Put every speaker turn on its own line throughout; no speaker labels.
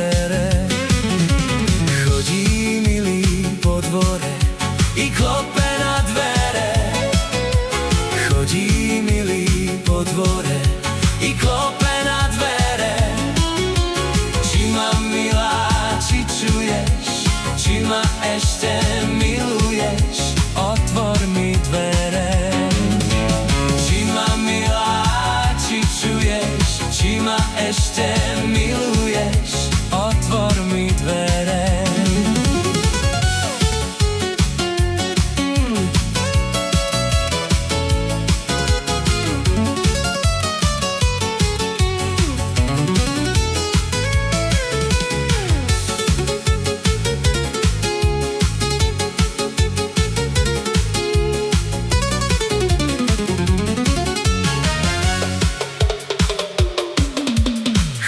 dvere. Chodí milý po dvore i klope na dvere. Chodí milý po dvore i klope na dvere. Či ma milá, či čuješ, či ma ešte miluješ, otvor mi dvere. Či ma milá, či čuješ, či ma ešte miluješ, otvor mi dvere.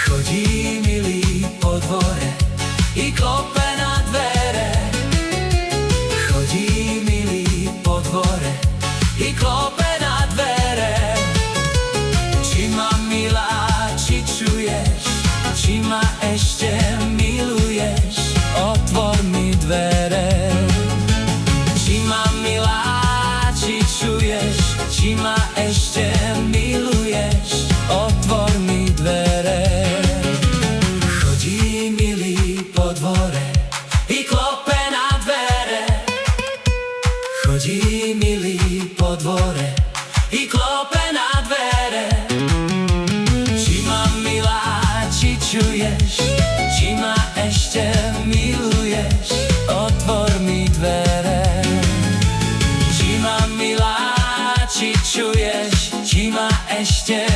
Chodí milý po dvore i klope na dvere. Chodí milý po dvore i klope na dvere. Či ma milá, či čuješ, či ma ešte miluješ, otvor mi dvere. Či ma milá, či čuješ, či ma ešte miluješ, otvor mi dvere. Chodí milý po dvore i klope na dvere. Chodí milý po dvore i klope na dvere. Či ma milá, či čuješ, či ma ešte miluješ, otvor mi dvere. Či ma milá, či čuješ, či ma ešte